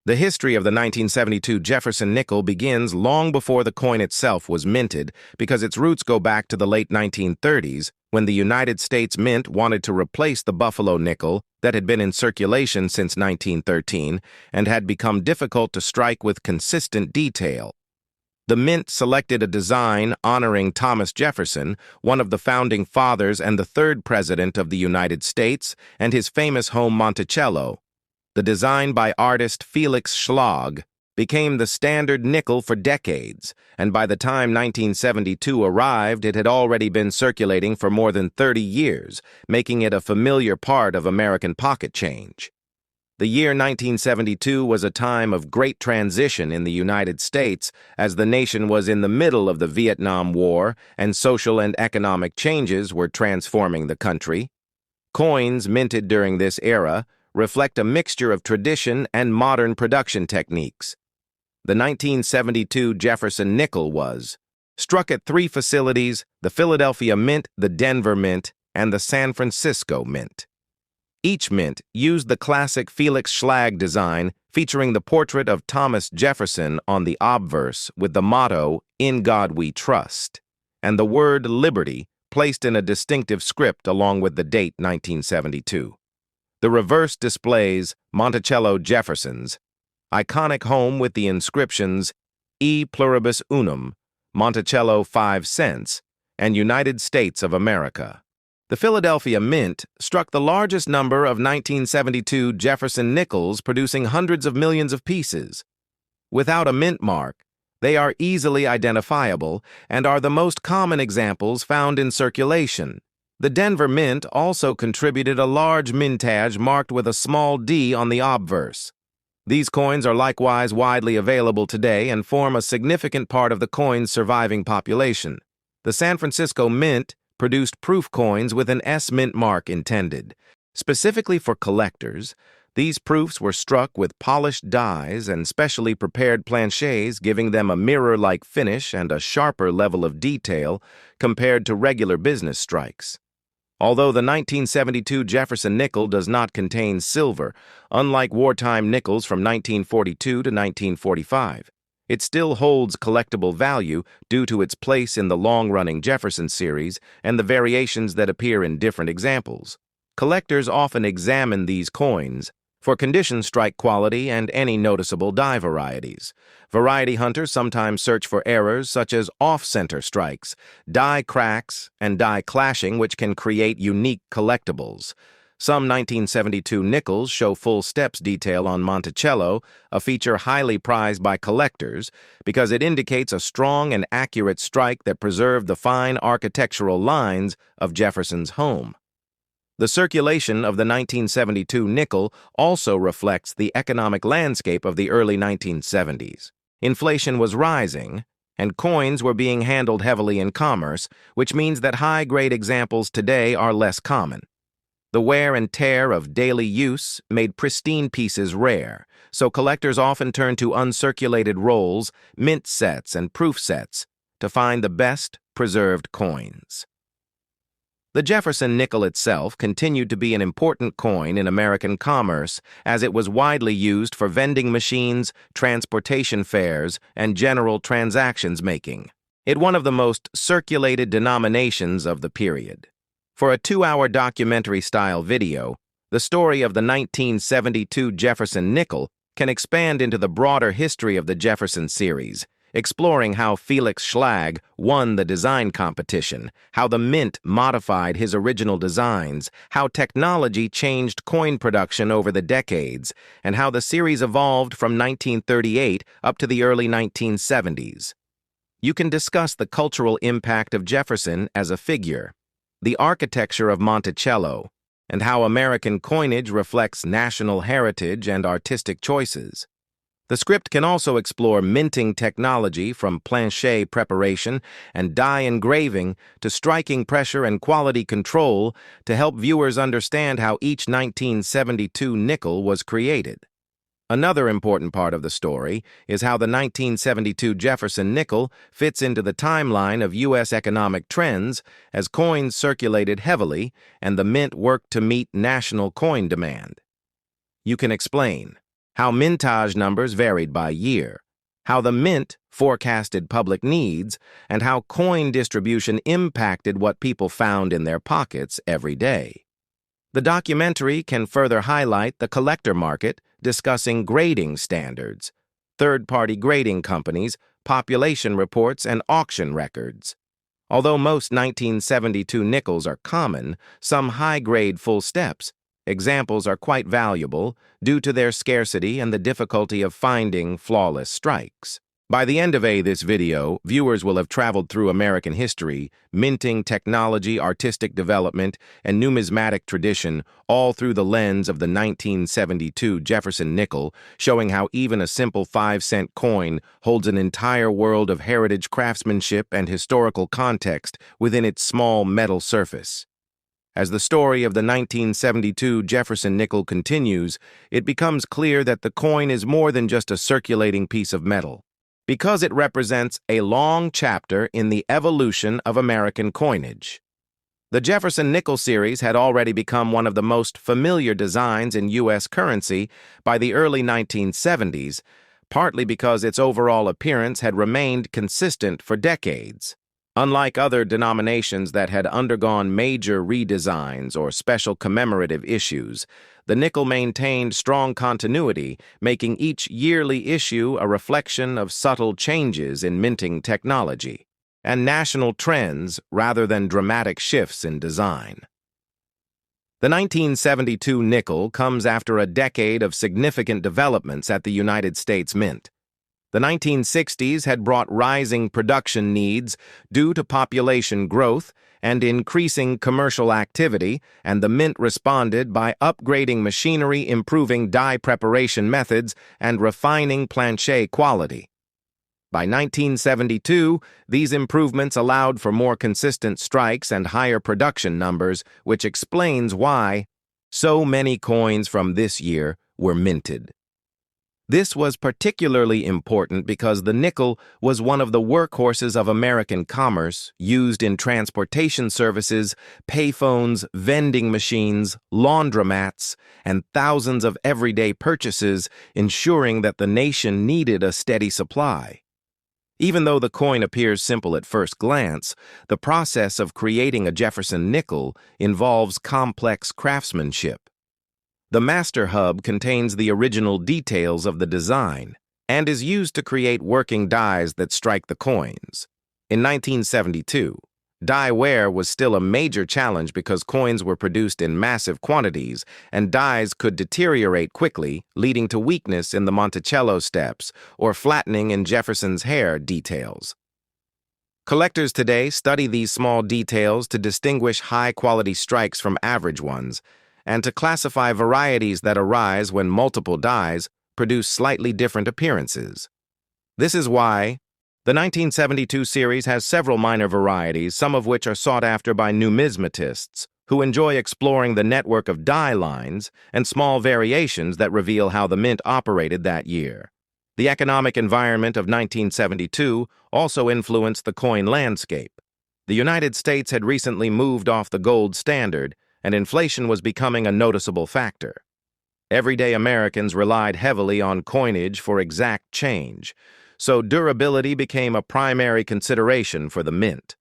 The history of the 1972 Jefferson nickel begins long before the coin itself was minted because its roots go back to the late 1930s when the United States Mint wanted to replace the Buffalo nickel that had been in circulation since 1913 and had become difficult to strike with consistent detail. The Mint selected a design honoring Thomas Jefferson, one of the founding fathers and the third president of the United States, and his famous home Monticello. The design by artist Felix Schlag became the standard nickel for decades, and by the time 1972 arrived, it had already been circulating for more than 30 years, making it a familiar part of American pocket change. The year 1972 was a time of great transition in the United States as the nation was in the middle of the Vietnam War and social and economic changes were transforming the country. Coins minted during this era reflect a mixture of tradition and modern production techniques. The 1972 Jefferson nickel was struck at 3 facilities: the Philadelphia Mint, the Denver Mint, and the San Francisco Mint. Each mint used the classic Felix Schlag design featuring the portrait of Thomas Jefferson on the obverse with the motto, "In God We Trust," and the word liberty placed in a distinctive script along with the date 1972. The reverse displays Monticello Jefferson's iconic home with the inscriptions E Pluribus Unum, Monticello 5 cents, and United States of America. The Philadelphia Mint struck the largest number of 1972 Jefferson nickels, producing hundreds of millions of pieces. Without a mint mark, they are easily identifiable and are the most common examples found in circulation. The Denver Mint also contributed a large mintage marked with a small d on the obverse. These coins are likewise widely available today and form a significant part of the coin's surviving population. The San Francisco Mint produced proof coins with an S mint mark intended. Specifically for collectors, these proofs were struck with polished dies and specially prepared planchets, giving them a mirror-like finish and a sharper level of detail compared to regular business strikes. Although the 1972 Jefferson nickel does not contain silver, unlike wartime nickels from 1942 to 1945, it still holds collectible value due to its place in the long-running Jefferson series and the variations that appear in different examples. Collectors often examine these coins for condition strike quality and any noticeable die varieties. Variety hunters sometimes search for errors such as off-center strikes, die cracks, and die clashing, which can create unique collectibles. Some 1972 nickels show full steps detail on Monticello, a feature highly prized by collectors because it indicates a strong and accurate strike that preserved the fine architectural lines of Jefferson's home. The circulation of the 1972 nickel also reflects the economic landscape of the early 1970s. Inflation was rising, and coins were being handled heavily in commerce, which means that high-grade examples today are less common. The wear and tear of daily use made pristine pieces rare, so collectors often turn to uncirculated rolls, mint sets, and proof sets to find the best preserved coins. The Jefferson nickel itself continued to be an important coin in American commerce as it was widely used for vending machines, transportation fares, and general transactions making. It was one of the most circulated denominations of the period. For a 2-hour documentary-style video, the story of the 1972 Jefferson nickel can expand into the broader history of the Jefferson series, exploring how Felix Schlag won the design competition, how the Mint modified his original designs, how technology changed coin production over the decades, and how the series evolved from 1938 up to the early 1970s. You can discuss the cultural impact of Jefferson as a figure, the architecture of Monticello, and how American coinage reflects national heritage and artistic choices. The script can also explore minting technology from planchet preparation and die engraving to striking pressure and quality control to help viewers understand how each 1972 nickel was created. Another important part of the story is how the 1972 Jefferson nickel fits into the timeline of U.S. economic trends as coins circulated heavily and the mint worked to meet national coin demand. You can explain. how mintage numbers varied by year, how the mint forecasted public needs, and how coin distribution impacted what people found in their pockets every day. The documentary can further highlight the collector market, discussing grading standards, third-party grading companies, population reports, and auction records. Although most 1972 nickels are common, some high-grade full steps examples are quite valuable due to their scarcity and the difficulty of finding flawless strikes. By the end of this video, viewers will have traveled through American history, minting, technology, artistic development, and numismatic tradition, all through the lens of the 1972 Jefferson Nickel, showing how even a simple 5-cent coin holds an entire world of heritage craftsmanship and historical context within its small metal surface. As the story of the 1972 Jefferson Nickel continues, it becomes clear that the coin is more than just a circulating piece of metal, because it represents a long chapter in the evolution of American coinage. The Jefferson Nickel series had already become one of the most familiar designs in U.S. currency by the early 1970s, partly because its overall appearance had remained consistent for decades. Unlike other denominations that had undergone major redesigns or special commemorative issues, the nickel maintained strong continuity, making each yearly issue a reflection of subtle changes in minting technology and national trends rather than dramatic shifts in design. The 1972 nickel comes after a decade of significant developments at the United States Mint. The 1960s had brought rising production needs due to population growth and increasing commercial activity, and the mint responded by upgrading machinery, improving die preparation methods, and refining planche quality. By 1972, these improvements allowed for more consistent strikes and higher production numbers, which explains why so many coins from this year were minted. This was particularly important because the nickel was one of the workhorses of American commerce, used in transportation services, payphones, vending machines, laundromats, and thousands of everyday purchases, ensuring that the nation needed a steady supply. Even though the coin appears simple at first glance, the process of creating a Jefferson nickel involves complex craftsmanship. The master hub contains the original details of the design and is used to create working dies that strike the coins. In 1972, die wear was still a major challenge because coins were produced in massive quantities and dies could deteriorate quickly, leading to weakness in the Monticello steps or flattening in Jefferson's hair details. Collectors today study these small details to distinguish high-quality strikes from average ones, and to classify varieties that arise when multiple dies produce slightly different appearances. This is why the 1972 series has several minor varieties, some of which are sought after by numismatists, who enjoy exploring the network of die lines and small variations that reveal how the mint operated that year. The economic environment of 1972 also influenced the coin landscape. The United States had recently moved off the gold standard, and inflation was becoming a noticeable factor. Everyday Americans relied heavily on coinage for exact change, so durability became a primary consideration for the mint.